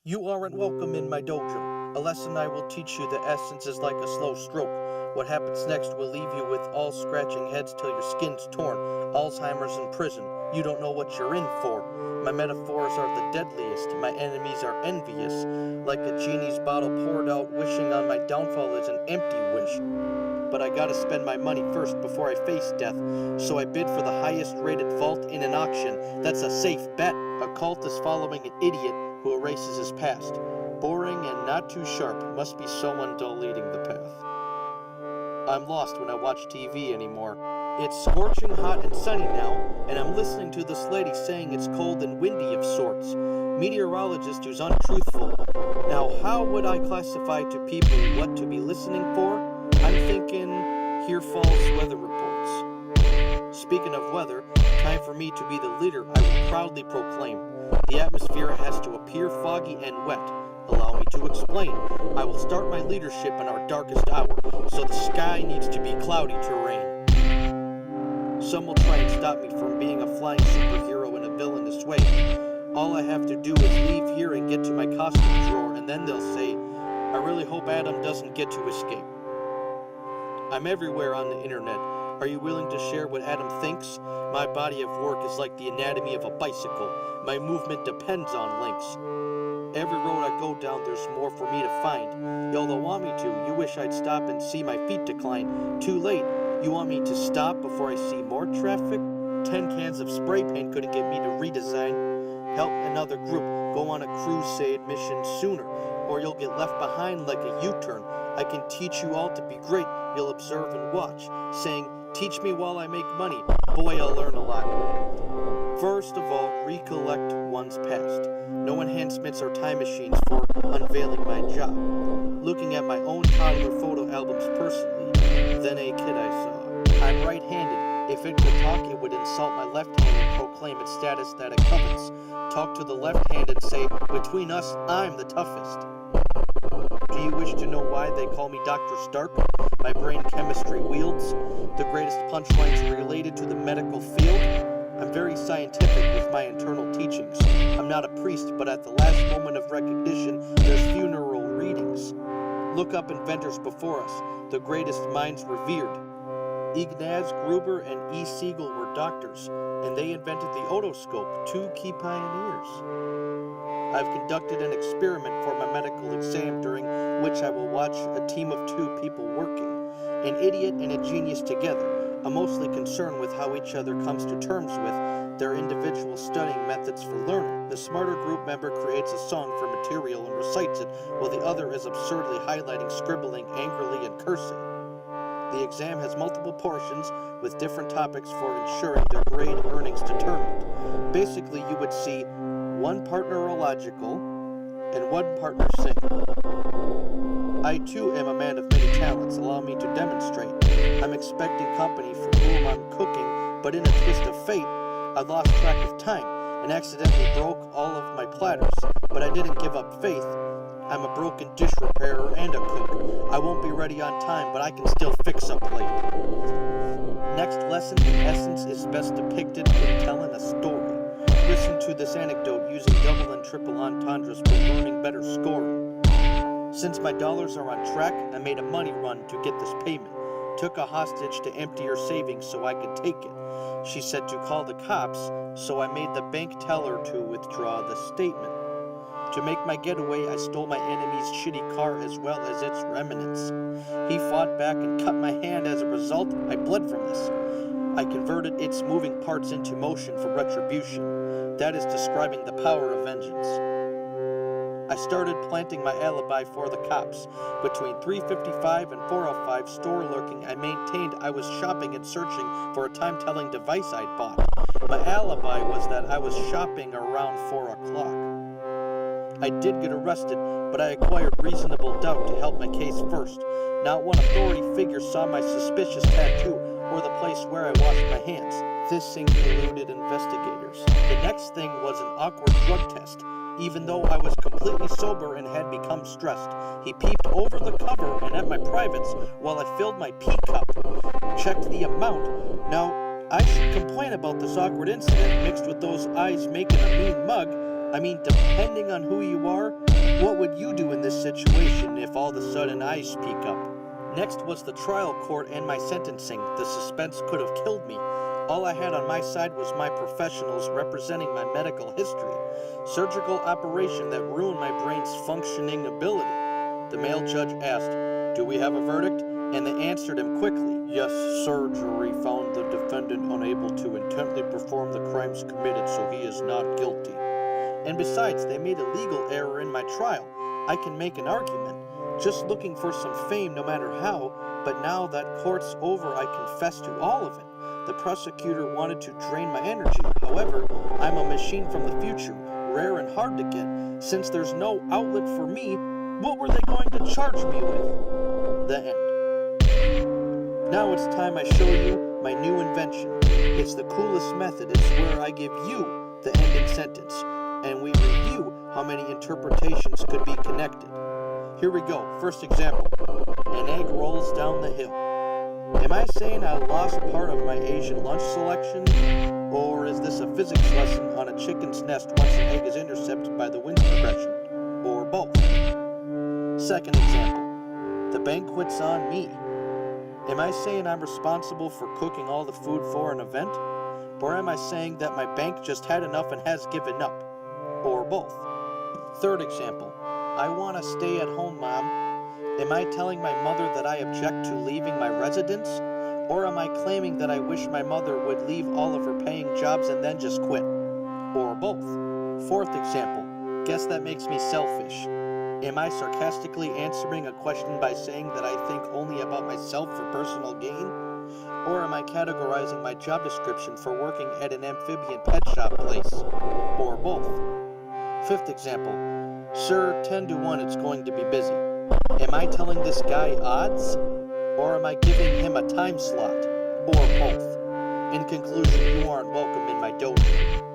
You aren't welcome in my dojo. A lesson I will teach you, the essence is like a slow stroke. What happens next will leave you with all scratching heads till your skin's torn. Alzheimer's in prison. You don't know what you're in for. My metaphors are the deadliest. My enemies are envious. Like a genie's bottle poured out, wishing on my downfall is an empty wish. But I gotta spend my money first before I face death. So I bid for the highest rated vault in an auction. That's a safe bet. A cult is following an idiot who erases his past. Boring and not too sharp, must be someone dull leading the path. I'm lost when I watch TV anymore. It's scorching hot and sunny now, and I'm listening to this lady saying it's cold and windy of sorts. Meteorologist who's untruthful. Now how would I classify to people what to be listening for? I'm thinking, here falls weather reports. Speaking of weather, time for me to be the leader I will proudly proclaim. The atmosphere has to appear foggy and wet. Allow me to explain. I will start my leadership in our darkest hour, so the sky needs to be cloudy to rain. Some will try and stop me from being a flying superhero in a villainous way. All I have to do is leave here and get to my costume drawer, and then they'll say, I really hope Adam doesn't get to escape. I'm everywhere on the internet. Are you willing to share what Adam thinks? My body of work is like the anatomy of a bicycle. My movement depends on links. Every road I go down, there's more for me to find. Y'all don't want me to. You wish I'd stop and see my feet decline. Too late. You want me to stop before I see more traffic? 10 cans of spray paint couldn't get me to redesign. Help another group go on a crusade mission sooner, or you'll get left behind like a U-turn. I can teach you all to be great. You'll observe and watch, saying, teach me while I make money. Boy, I'll learn a lot. First of all, recollect one's past. No enhancements or time machines for unveiling my job. Looking at my own toddler photo albums personally, then a kid I saw. I'm right-handed. If it could talk, it would insult my left hand and proclaim its status that it covets. Talk to the left hand and say, between us, I'm the toughest. Do you wish to know why they call me Dr. Stark? My brain chemistry wields the greatest punchlines related to the medical field. I'm very scientific with my internal teachings. I'm not a priest, but at the last moment of recognition, there's funeral readings. Look up inventors before us, the greatest minds revered. Ignaz Gruber and E. Siegel were doctors, and they invented the otoscope, two key pioneers. I've conducted an experiment for my medical exam during which I will watch a team of 2 people working, an idiot and a genius together. I'm mostly concerned with how each other comes to terms with their individual studying methods for learning. The smarter group member creates a song for material and recites it, while the other is absurdly highlighting, scribbling, angrily, and cursing. The exam has multiple portions with different topics for ensuring their grade earnings determined. Basically, you would see one partner illogical and one partner sing. I too am a man of many talents. Allow me to demonstrate. I'm expecting company for whom I'm cooking, but in a twist of fate, I lost track of time and accidentally broke all of my platters. But I didn't give up faith. I'm a broken dish repairer and a cook. I won't be ready on time, but I can still fix a plate. Next lesson, in essence, is best depicted in telling a story. Listen to this anecdote using double and triple entendres for learning better scoring. Since my dollars are on track, I made a money run to get this payment. Took a hostage to empty her savings so I could take it. She said to call the cops, so I made the bank tell her to withdraw the statement. To make my getaway, I stole my enemy's shitty car as well as its remnants. He fought back and cut my hand. As a result, I bled from this. I converted its moving parts into motion for retribution. That is describing the power of vengeance. I started planting my alibi for the cops. Between 3:55 and 4:05, store lurking, I maintained I was shopping and searching for a time-telling device I'd bought. My alibi was that I was shopping around 4 o'clock. I did get arrested, but I acquired reasonable doubt to help my case first. Not one authority figure saw my suspicious tattoo or the place where I washed my hands. This included investigators. The next thing was an awkward drug test. Even though I was completely sober and had become stressed, he peeped over the cover and at my privates while I filled my pee cup. Checked the amount. Now, I should complain about this awkward incident mixed with those eyes making a mean mug. I mean, depending on who you are, what would you do in this situation if all of a sudden I speak up? Next was the trial court and my sentencing. The suspense could have killed me. All I had on my side was my professionals representing my medical history. Surgical operation that ruined my brain's functioning ability. The male judge asked, "Do we have a verdict?" And they answered him quickly. "Yes, surgery found the defendant unable to intently perform the crimes committed, so he is not guilty." And besides, they made a legal error in my trial. I can make an argument. Just looking for some fame no matter how, but now that court's over, I confess to all of it. The prosecutor wanted to drain my energy. However, I'm a machine from the future, rare and hard to get. Since there's no outlet for me, what were they going to charge me with? The end. Now it's time I show you my new invention. It's the coolest method. It's where I give you the ending sentence, and we review how many interpretations could be connected. Here we go. First example. An egg rolls down the hill. Am I saying I lost part of my Asian lunch selection? Or is this a physics lesson on a chicken's nest once an egg is intercepted by the wind progression? Or both? Second example. The banquet's on me. Am I saying I'm responsible for cooking all the food for an event? Or am I saying that my bank just had enough and has given up? Or both? Third example. I want to stay at home, Mom. Am I telling my mother that I object to leaving my residence? Or am I claiming that I wish my mother would leave all of her paying jobs and then just quit? Or both? Fourth example. Guess that makes me selfish. Am I sarcastically answering a question by saying that I think only about myself for personal gain? Or am I categorizing my job description for working at an amphibian pet shop place? Or both? Fifth example. Sir, 10 to 1, it's going to be busy. Am I telling this guy odds? Or am I giving him a time slot? Or both? In conclusion, you aren't welcome in my dojo.